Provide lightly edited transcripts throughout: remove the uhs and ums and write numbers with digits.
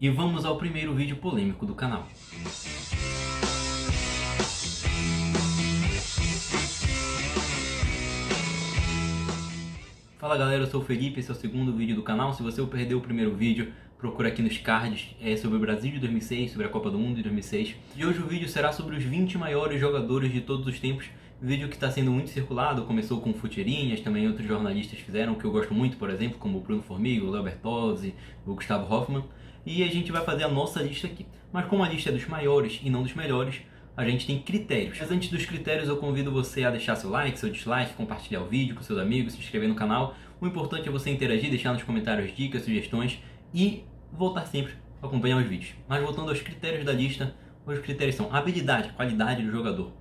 E vamos ao primeiro vídeo polêmico do canal. Fala galera, eu sou o Felipe, esse é o segundo vídeo do canal. Se você perdeu o primeiro vídeo, procura aqui nos cards, é sobre o Brasil de 2006, sobre a Copa do Mundo de 2006. E hoje o vídeo será sobre os 20 maiores jogadores de todos os tempos. Vídeo que está sendo muito circulado, começou com Futeirinhas, também outros jornalistas fizeram, que eu gosto muito, por exemplo, como o Bruno Formiga, o Léo Bertozzi, o Gustavo Hoffmann. E a gente vai fazer a nossa lista aqui. Mas como a lista é dos maiores e não dos melhores, a gente tem critérios. Mas antes dos critérios eu convido você a deixar seu like, seu dislike, compartilhar o vídeo com seus amigos, se inscrever no canal. O importante é você interagir, deixar nos comentários dicas, sugestões e voltar sempre a acompanhar os vídeos. Mas voltando aos critérios da lista, os critérios são habilidade, qualidade do jogador,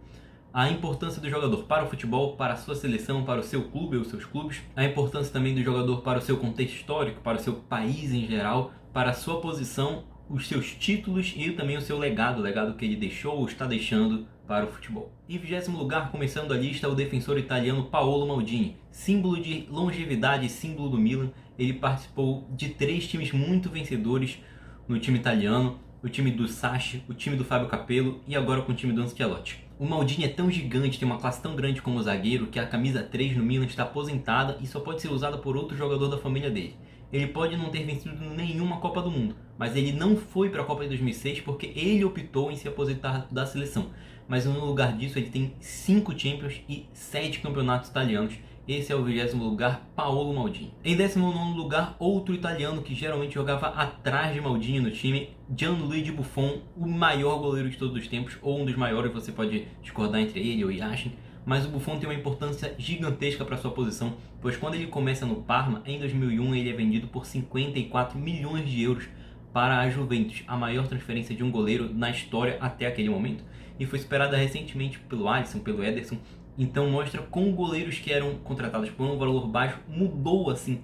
a importância do jogador para o futebol, para a sua seleção, para o seu clube ou seus clubes, a importância também do jogador para o seu contexto histórico, para o seu país em geral, para a sua posição, os seus títulos e também o seu legado, o legado que ele deixou ou está deixando para o futebol. Em 20º lugar, começando a lista, o defensor italiano Paolo Maldini, símbolo de longevidade, símbolo do Milan. Ele participou de 3 times muito vencedores no time italiano, o time do Sassi, o time do Fábio Capello e agora com o time do Ancelotti. O Maldini é tão gigante, tem uma classe tão grande como zagueiro, que a camisa 3 no Milan está aposentada e só pode ser usada por outro jogador da família dele. Ele pode não ter vencido nenhuma Copa do Mundo, mas ele não foi para a Copa de 2006 porque ele optou em se aposentar da seleção. Mas no lugar disso ele tem 5 Champions e 7 campeonatos italianos. Esse é o 20º lugar, Paolo Maldini. Em 19º lugar, outro italiano que geralmente jogava atrás de Maldini no time, Gianluigi Buffon, o maior goleiro de todos os tempos, ou um dos maiores, você pode discordar entre ele ou Yashin, mas o Buffon tem uma importância gigantesca para sua posição, pois quando ele começa no Parma, em 2001 ele é vendido por 54 milhões de euros para a Juventus, a maior transferência de um goleiro na história até aquele momento, e foi superada recentemente pelo Alisson, pelo Ederson. Então mostra como goleiros que eram contratados por um valor baixo mudou assim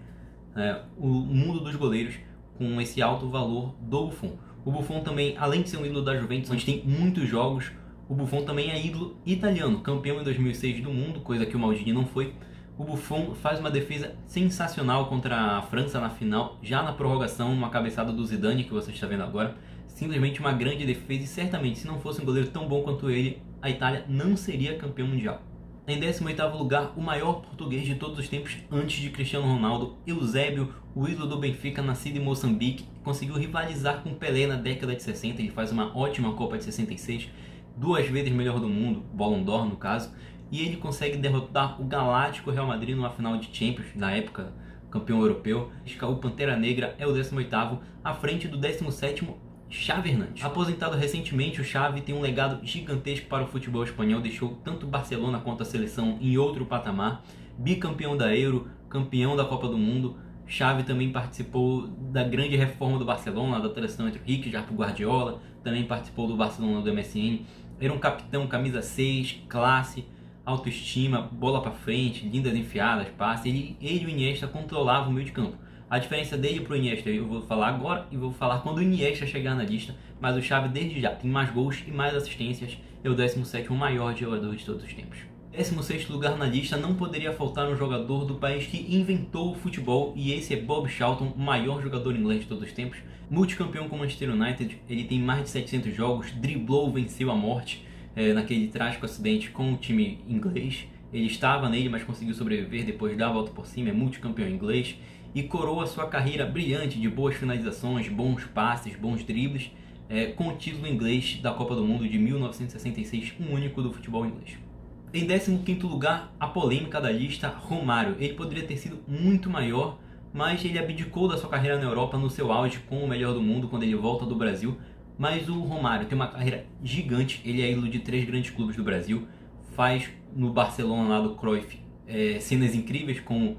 o mundo dos goleiros com esse alto valor do Buffon. O Buffon também, além de ser um ídolo da Juventus, onde tem muitos jogos, o Buffon também é ídolo italiano, campeão em 2006 do mundo, coisa que o Maldini não foi. O Buffon faz uma defesa sensacional contra a França na final, já na prorrogação, uma cabeçada do Zidane que você está vendo agora. Simplesmente uma grande defesa e certamente, se não fosse um goleiro tão bom quanto ele, a Itália não seria campeão mundial. Em 18º lugar, o maior português de todos os tempos antes de Cristiano Ronaldo, Eusébio, o ídolo do Benfica, nascido em Moçambique, conseguiu rivalizar com Pelé na década de 60, ele faz uma ótima Copa de 66, 2 vezes melhor do mundo, Ballon d'Or no caso, e ele consegue derrotar o galáctico Real Madrid numa final de Champions, na época campeão europeu. O Pantera Negra é o 18º, à frente do 17º, Xavi Hernandes. Aposentado recentemente, o Xavi tem um legado gigantesco para o futebol espanhol, deixou tanto o Barcelona quanto a seleção em outro patamar, bicampeão da Euro, campeão da Copa do Mundo. Xavi também participou da grande reforma do Barcelona, da transição entre o Rijkaard para o Guardiola, também participou do Barcelona do MSN, era um capitão, camisa 6, classe, autoestima, bola para frente, lindas enfiadas, passe. Ele e o Iniesta controlavam o meio de campo. A diferença dele pro Iniesta eu vou falar agora e vou falar quando o Iniesta chegar na lista, mas o Xavi desde já tem mais gols e mais assistências, é o 17º maior jogador de todos os tempos. 16º lugar na lista não poderia faltar um jogador do país que inventou o futebol, e esse é Bob Charlton, o maior jogador inglês de todos os tempos, multicampeão com o Manchester United. Ele tem mais de 700 jogos, driblou, venceu a morte naquele trágico acidente com o time inglês. Ele estava nele, mas conseguiu sobreviver, depois dar a volta por cima, é multicampeão inglês e coroa sua carreira brilhante de boas finalizações, bons passes, bons dribles, com o título inglês da Copa do Mundo de 1966, um único do futebol inglês. Em 15º lugar, a polêmica da lista, Romário. Ele poderia ter sido muito maior, mas ele abdicou da sua carreira na Europa no seu auge com o melhor do mundo quando ele volta do Brasil. Mas o Romário tem uma carreira gigante, ele é ídolo de 3 grandes clubes do Brasil, faz no Barcelona lá do Cruyff cenas incríveis como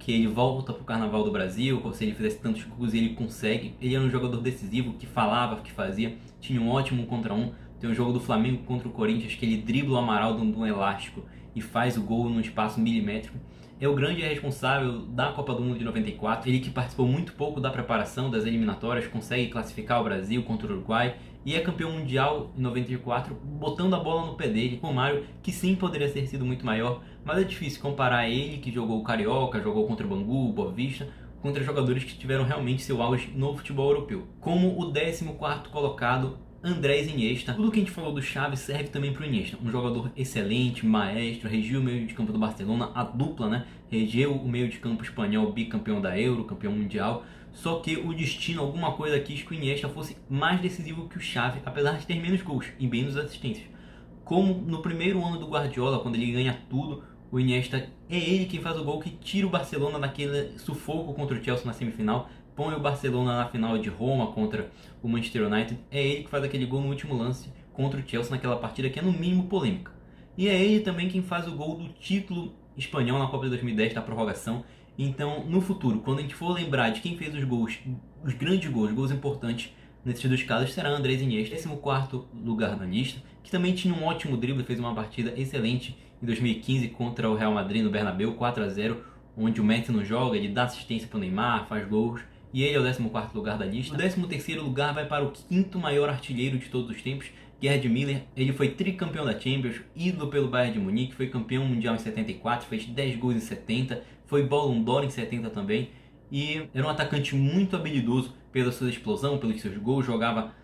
que ele volta para o Carnaval do Brasil, como se ele fizesse tantos gols e ele consegue. Ele era um jogador decisivo, que falava, que fazia, tinha um ótimo 1 contra 1. Tem um jogo do Flamengo contra o Corinthians que ele dribla o Amaral dando um elástico e faz o gol num espaço milimétrico. É o grande responsável da Copa do Mundo de 94, ele que participou muito pouco da preparação das eliminatórias, consegue classificar o Brasil contra o Uruguai e é campeão mundial em 94, botando a bola no pé dele. Romário, que sim poderia ter sido muito maior, mas é difícil comparar ele, que jogou o Carioca, jogou contra o Bangu, o Boa Vista, contra jogadores que tiveram realmente seu auge no futebol europeu, como o 14º colocado Andrés Iniesta. Tudo que a gente falou do Xavi serve também para o Iniesta, um jogador excelente, maestro, regiu o meio de campo do Barcelona, a dupla, né? Regeu o meio de campo espanhol, bicampeão da Euro, campeão mundial. Só que o destino, alguma coisa quis que o Iniesta fosse mais decisivo que o Xavi, apesar de ter menos gols e menos assistências. Como no primeiro ano do Guardiola, quando ele ganha tudo, o Iniesta é ele quem faz o gol que tira o Barcelona daquele sufoco contra o Chelsea na semifinal, põe o Barcelona na final de Roma contra o Manchester United. É ele que faz aquele gol no último lance contra o Chelsea naquela partida que é no mínimo polêmica. E é ele também quem faz o gol do título espanhol na Copa de 2010, na prorrogação. Então, no futuro, quando a gente for lembrar de quem fez os gols, os grandes gols, gols importantes nesses dois casos, será Andrés Iniesta, 14º lugar na lista, que também tinha um ótimo drible, fez uma partida excelente em 2015 contra o Real Madrid no Bernabéu, 4-0, onde o Messi não joga, ele dá assistência para o Neymar, faz gols, e ele é o 14º lugar da lista. O 13º lugar vai para o 5º maior artilheiro de todos os tempos, Gerd Müller. Ele foi tricampeão da Champions, ídolo pelo Bayern de Munique, foi campeão mundial em 74, fez 10 gols em 70, foi Ballon d'Or em 70 também, e era um atacante muito habilidoso pela sua explosão, pelos seus gols, jogava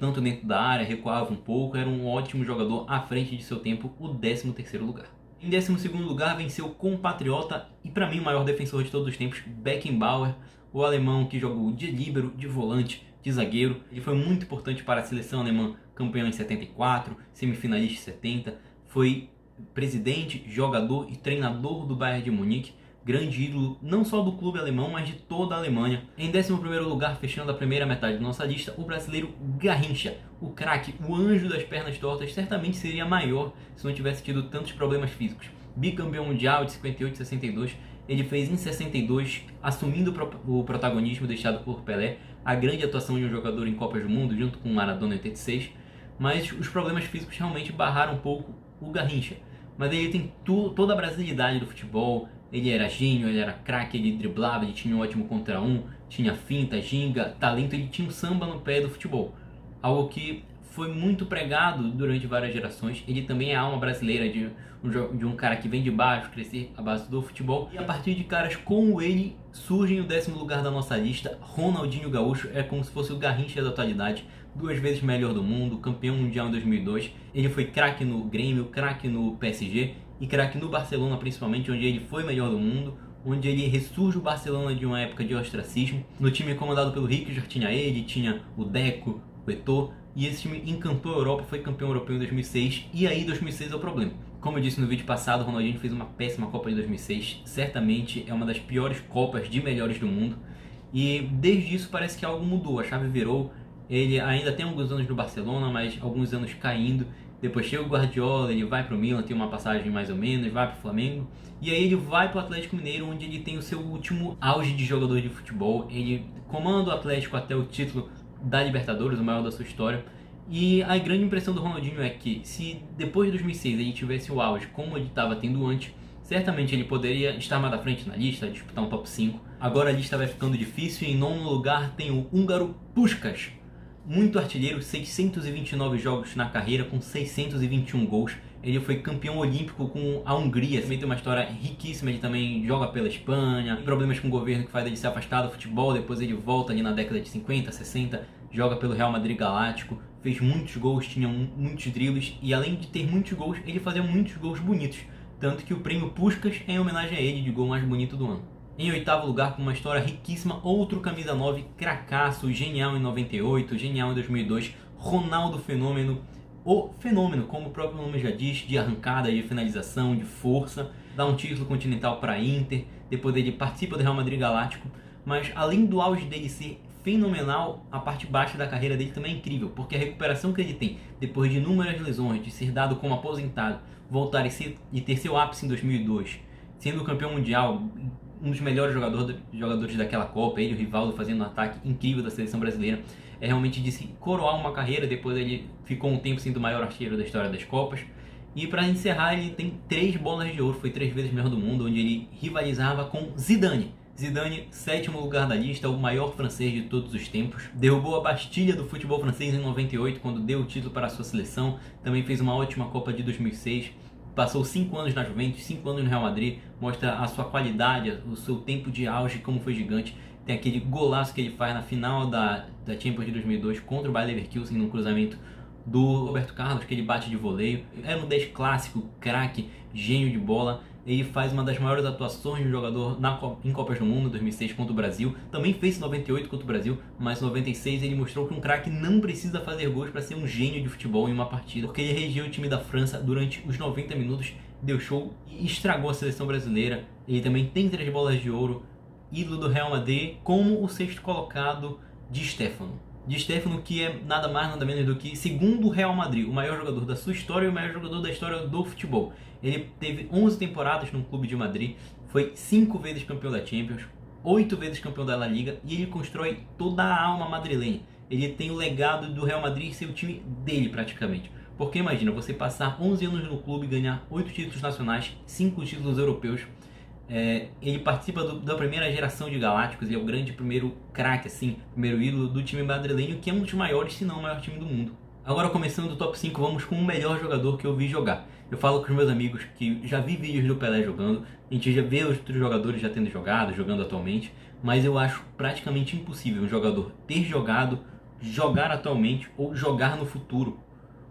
tanto dentro da área, recuava um pouco, era um ótimo jogador à frente de seu tempo, o 13º lugar. Em 12º lugar venceu o compatriota e para mim o maior defensor de todos os tempos, Beckenbauer, o alemão que jogou de líbero, de volante, de zagueiro. Ele foi muito importante para a seleção alemã, campeão em 74, semifinalista em 70, foi presidente, jogador e treinador do Bayern de Munique, grande ídolo não só do clube alemão, mas de toda a Alemanha. Em 11º lugar, fechando a primeira metade da nossa lista, o brasileiro Garrincha, o craque, o anjo das pernas tortas, certamente seria maior se não tivesse tido tantos problemas físicos. Bicampeão mundial de 58 e 62, ele fez em 62, assumindo o protagonismo deixado por Pelé, a grande atuação de um jogador em Copas do Mundo, junto com Maradona em 86, mas os problemas físicos realmente barraram um pouco o Garrincha. Mas ele tem toda a brasilidade do futebol, ele era gênio, ele era craque, ele driblava, ele tinha um ótimo contra um, tinha finta, ginga, talento, ele tinha um samba no pé do futebol. Algo que foi muito pregado durante várias gerações. Ele também é a alma brasileira de um cara que vem de baixo, crescer à base do futebol. E a partir de caras como ele, surgem o 10º lugar da nossa lista. Ronaldinho Gaúcho é como se fosse o Garrincha da atualidade. 2 vezes melhor do mundo, campeão mundial em 2002. Ele foi craque no Grêmio, craque no PSG e craque no Barcelona principalmente, onde ele foi melhor do mundo, onde ele ressurge o Barcelona de uma época de ostracismo. No time comandado pelo Ricky, tinha ele, tinha o Deco, o Eto'o, e esse time encantou a Europa, foi campeão europeu em 2006, e aí 2006 é o problema. Como eu disse no vídeo passado, o Ronaldinho fez uma péssima Copa de 2006, certamente é uma das piores Copas de melhores do mundo, e desde isso parece que algo mudou, a chave virou. Ele ainda tem alguns anos no Barcelona, mas alguns anos caindo. Depois chega o Guardiola, ele vai para o Milan, tem uma passagem mais ou menos, vai para o Flamengo. E aí ele vai para o Atlético Mineiro, onde ele tem o seu último auge de jogador de futebol. Ele comanda o Atlético até o título da Libertadores, o maior da sua história. E a grande impressão do Ronaldinho é que se depois de 2006 ele tivesse o auge como ele estava tendo antes, certamente ele poderia estar mais à frente na lista, disputar um top 5. Agora a lista vai ficando difícil e em 9º lugar tem o húngaro Puskás. Muito artilheiro, 629 jogos na carreira com 621 gols. Ele foi campeão olímpico com a Hungria, também tem uma história riquíssima. Ele também joga pela Espanha, tem problemas com o governo que faz ele se afastar do futebol. Depois ele volta ali na década de 50, 60, joga pelo Real Madrid Galáctico, fez muitos gols, tinha muitos dribles e além de ter muitos gols, ele fazia muitos gols bonitos. Tanto que o prêmio Puskás é em homenagem a ele de gol mais bonito do ano. Em 8º lugar, com uma história riquíssima, outro camisa 9, cracaço, genial em 98, genial em 2002, Ronaldo Fenômeno. O fenômeno, como o próprio nome já diz, de arrancada, de finalização, de força, dá um título continental para a Inter, depois ele participa do Real Madrid Galáctico, mas além do auge dele ser fenomenal, a parte baixa da carreira dele também é incrível, porque a recuperação que ele tem, depois de inúmeras lesões, de ser dado como aposentado, voltar e ter seu ápice em 2002, sendo campeão mundial, um dos melhores jogadores daquela Copa, ele e o Rivaldo fazendo um ataque incrível da seleção brasileira, é realmente de se coroar uma carreira. Depois ele ficou um tempo sendo o maior artilheiro da história das Copas, e para encerrar ele tem 3 bolas de ouro, foi 3 vezes melhor do mundo, onde ele rivalizava com Zidane. Zidane, 7º lugar da lista, o maior francês de todos os tempos, derrubou a Bastilha do futebol francês em 98, quando deu o título para a sua seleção, também fez uma ótima Copa de 2006, passou 5 anos na Juventus, 5 anos no Real Madrid, mostra a sua qualidade, o seu tempo de auge, como foi gigante. Tem aquele golaço que ele faz na final da Champions de 2002 contra o Bayer Leverkusen, num cruzamento do Roberto Carlos, que ele bate de voleio. É um 10 clássico, craque, gênio de bola. Ele faz uma das maiores atuações de um jogador em Copas do Mundo, 2006 contra o Brasil. Também fez em 98 contra o Brasil, mas em 96 ele mostrou que um craque não precisa fazer gols para ser um gênio de futebol em uma partida, porque ele regia o time da França durante os 90 minutos, deu show e estragou a seleção brasileira. Ele também tem 3 bolas de ouro, ídolo do Real Madrid, como o 6º colocado Di Stéfano. Di Stéfano, que é nada mais nada menos do que, segundo o Real Madrid, o maior jogador da sua história e o maior jogador da história do futebol. Ele teve 11 temporadas no clube de Madrid, foi 5 vezes campeão da Champions, 8 vezes campeão da La Liga, e ele constrói toda a alma madrilenha. Ele tem o legado do Real Madrid ser o time dele praticamente. Porque imagina, você passar 11 anos no clube, ganhar 8 títulos nacionais, 5 títulos europeus. Ele participa da primeira geração de Galácticos, ele é o grande primeiro craque, assim, primeiro ídolo do time madrilenho, que é um dos maiores, se não o maior time do mundo. Agora, começando do top 5, vamos com o melhor jogador que eu vi jogar. Eu falo com os meus amigos que já vi vídeos do Pelé jogando, a gente já vê outros jogadores já tendo jogado, jogando atualmente, mas eu acho praticamente impossível um jogador ter jogado, jogar atualmente ou jogar no futuro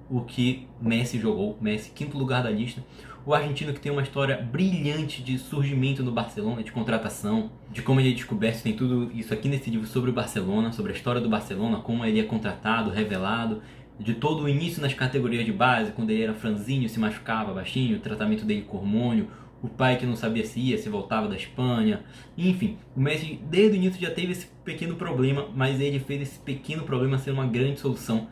o que Messi jogou. Messi, 5º lugar da lista. O argentino que tem uma história brilhante de surgimento no Barcelona, de contratação, de como ele é descoberto. Tem tudo isso aqui nesse livro sobre o Barcelona, sobre a história do Barcelona, como ele é contratado, revelado, de todo o início nas categorias de base, quando ele era franzinho, se machucava, baixinho, o tratamento dele com hormônio, o pai que não sabia se ia, se voltava da Espanha. Enfim, o Messi desde o início já teve esse pequeno problema, mas ele fez esse pequeno problema ser uma grande solução.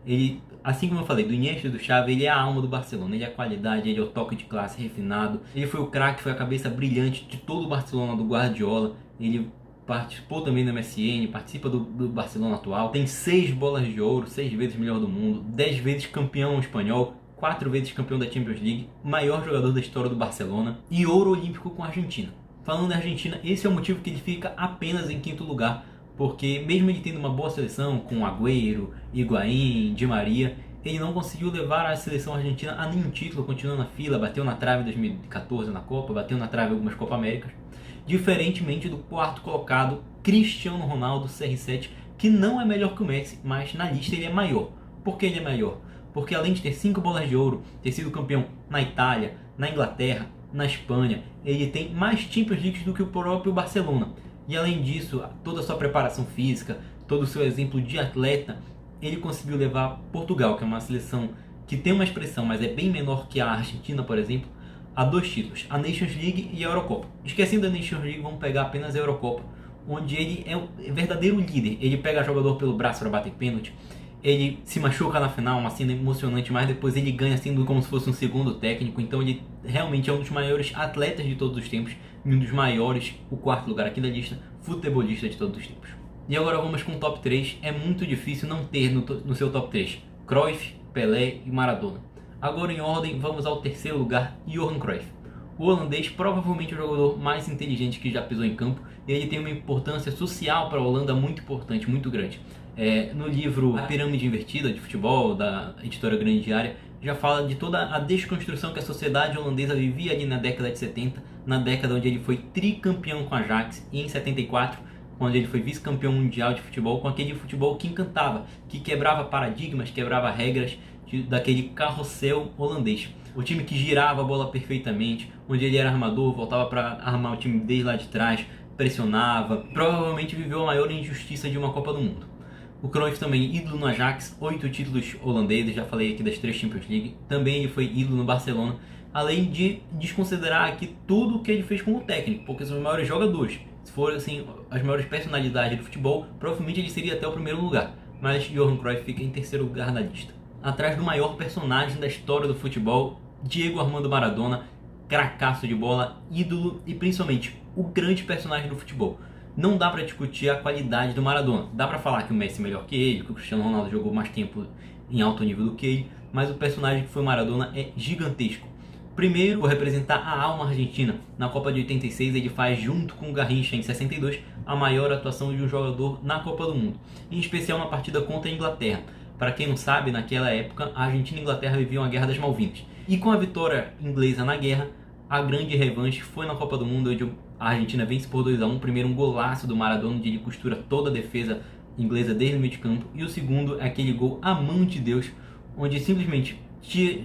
Ele, assim como eu falei, do Iniesta e do Xavi, ele é a alma do Barcelona, ele é a qualidade, ele é o toque de classe refinado, ele foi o craque, foi a cabeça brilhante de todo o Barcelona, do Guardiola. Ele participou também do MSN, participa do Barcelona atual, tem 6 bolas de ouro, 6 vezes melhor do mundo, 10 vezes campeão espanhol, 4 vezes campeão da Champions League, maior jogador da história do Barcelona e ouro olímpico com a Argentina. Falando da Argentina, esse é o motivo que ele fica apenas em 5º lugar, porque mesmo ele tendo uma boa seleção com Agüero, Higuaín, Di Maria, ele não conseguiu levar a seleção argentina a nenhum título, continuou na fila, bateu na trave em 2014 na Copa, bateu na trave em algumas Copa Américas, diferentemente do 4º colocado, Cristiano Ronaldo, CR7, que não é melhor que o Messi, mas na lista ele é maior. Por que ele é maior? Porque além de ter 5 bolas de ouro, ter sido campeão na Itália, na Inglaterra, na Espanha, ele tem mais Champions League do que o próprio Barcelona. E além disso, toda a sua preparação física, todo o seu exemplo de atleta, ele conseguiu levar Portugal, que é uma seleção que tem uma expressão, mas é bem menor que a Argentina, por exemplo, a 2 títulos, a Nations League e a Eurocopa. Esquecendo a Nations League, vamos pegar apenas a Eurocopa, onde ele é o verdadeiro líder. Ele pega jogador pelo braço para bater pênalti, ele se machuca na final, uma cena emocionante, mas depois ele ganha sendo como se fosse um segundo técnico. Então ele realmente é um dos maiores atletas de todos os tempos, e um dos maiores, o 4º lugar aqui da lista, futebolista de todos os tempos. E agora vamos com o top 3, é muito difícil não ter no seu top 3 Cruyff, Pelé e Maradona. Agora em ordem, vamos ao 3º lugar, Johan Cruyff. O holandês provavelmente é o jogador mais inteligente que já pisou em campo, e ele tem uma importância social para a Holanda muito importante, muito grande. No livro A Pirâmide Invertida de Futebol, da editora Grande Diária, já fala de toda a desconstrução que a sociedade holandesa vivia ali na década de 70, na década onde ele foi tricampeão com a Ajax, e em 74, quando ele foi vice-campeão mundial de futebol, com aquele futebol que encantava, que quebrava paradigmas, quebrava regras daquele carrossel holandês. O time que girava a bola perfeitamente, onde ele era armador, voltava para armar o time desde lá de trás, pressionava, provavelmente viveu a maior injustiça de uma Copa do Mundo. O Cruyff também ídolo no Ajax, 8 títulos holandeses, já falei aqui das 3 Champions League. Também ele foi ídolo no Barcelona, além de desconsiderar aqui tudo o que ele fez como técnico, porque são os maiores jogadores. Se fossem assim, as maiores personalidades do futebol, provavelmente ele seria até o 1º lugar. Mas Johan Cruyff fica em 3º lugar na lista. Atrás do maior personagem da história do futebol, Diego Armando Maradona, cracaço de bola, ídolo e principalmente o grande personagem do futebol. Não dá para discutir a qualidade do Maradona. Dá para falar que o Messi é melhor que ele, que o Cristiano Ronaldo jogou mais tempo em alto nível do que ele, mas o personagem que foi Maradona é gigantesco. Primeiro, por representar a alma argentina. Na Copa de 86 ele faz, junto com o Garrincha em 62, a maior atuação de um jogador na Copa do Mundo, em especial na partida contra a Inglaterra. Para quem não sabe, naquela época a Argentina e a Inglaterra viviam a Guerra das Malvinas. E com a vitória inglesa na guerra, a grande revanche foi na Copa do Mundo, onde a Argentina vence por 2-1. Primeiro, um golaço do Maradona, onde ele costura toda a defesa inglesa desde o meio de campo. E o segundo é aquele gol a mão de Deus, onde simplesmente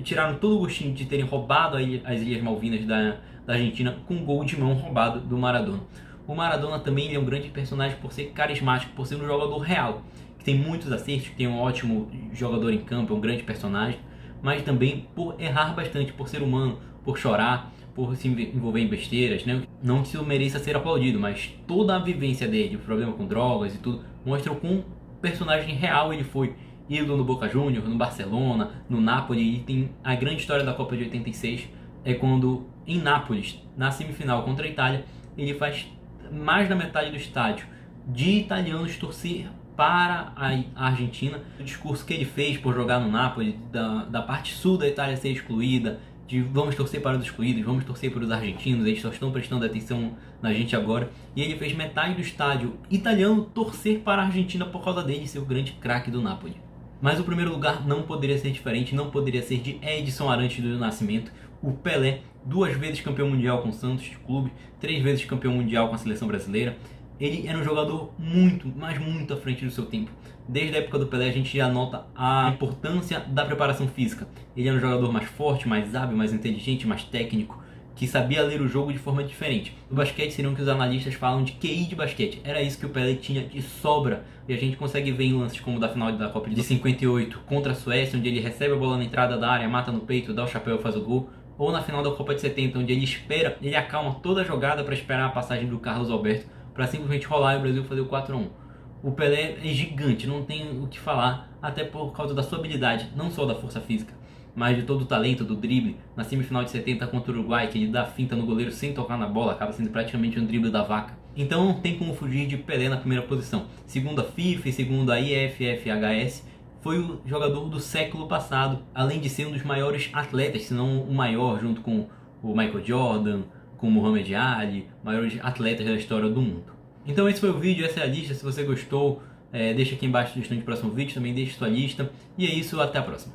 tiraram todo o gostinho de terem roubado as Ilhas Malvinas da Argentina com um gol de mão roubado do Maradona. O Maradona também é um grande personagem por ser carismático, por ser um jogador real, que tem muitos acertos, que tem um ótimo jogador em campo, é um grande personagem, mas também por errar bastante, por ser humano, por chorar, por se envolver em besteiras, né? Não que isso mereça ser aplaudido, mas toda a vivência dele, o problema com drogas e tudo, mostra o quão personagem real ele foi. Ídolo no Boca Juniors, no Barcelona, no Napoli, e tem a grande história da Copa de 86, é quando em Nápoles, na semifinal contra a Itália, ele faz mais da metade do estádio de italianos torcer para a Argentina. O discurso que ele fez por jogar no Napoli, da parte sul da Itália ser excluída, de vamos torcer para os excluídos, vamos torcer para os argentinos, eles só estão prestando atenção na gente agora. E ele fez metade do estádio italiano torcer para a Argentina por causa dele ser o grande craque do Napoli. Mas o primeiro lugar não poderia ser diferente, não poderia ser de Edson Arantes do Nascimento, o Pelé, 2 vezes campeão mundial com o Santos de clube, 3 vezes campeão mundial com a seleção brasileira. Ele era um jogador muito, mas muito à frente do seu tempo. Desde a época do Pelé a gente já nota a importância da preparação física. Ele era um jogador mais forte, mais hábil, mais inteligente, mais técnico, que sabia ler o jogo de forma diferente. No basquete seriam o que os analistas falam de QI de basquete. Era isso que o Pelé tinha de sobra. E a gente consegue ver em lances como da final da Copa de 58 contra a Suécia, onde ele recebe a bola na entrada da área, mata no peito, dá o chapéu e faz o gol. Ou na final da Copa de 70, onde ele acalma toda a jogada para esperar a passagem do Carlos Alberto, para simplesmente rolar e o Brasil fazer o 4-1. O Pelé é gigante, não tem o que falar, até por causa da sua habilidade, não só da força física, mas de todo o talento, do drible. Na semifinal de 70 contra o Uruguai, que ele dá finta no goleiro sem tocar na bola, acaba sendo praticamente um drible da vaca. Então não tem como fugir de Pelé na primeira posição. Segundo a FIFA e segundo a IFFHS, foi o jogador do século passado, além de ser um dos maiores atletas, se não o maior, junto com o Michael Jordan, com o Muhammad Ali, maiores atletas da história do mundo. Então esse foi o vídeo, essa é a lista. Se você gostou, deixa aqui embaixo a sugestão de próximo vídeo, também deixa sua lista. E é isso, até a próxima.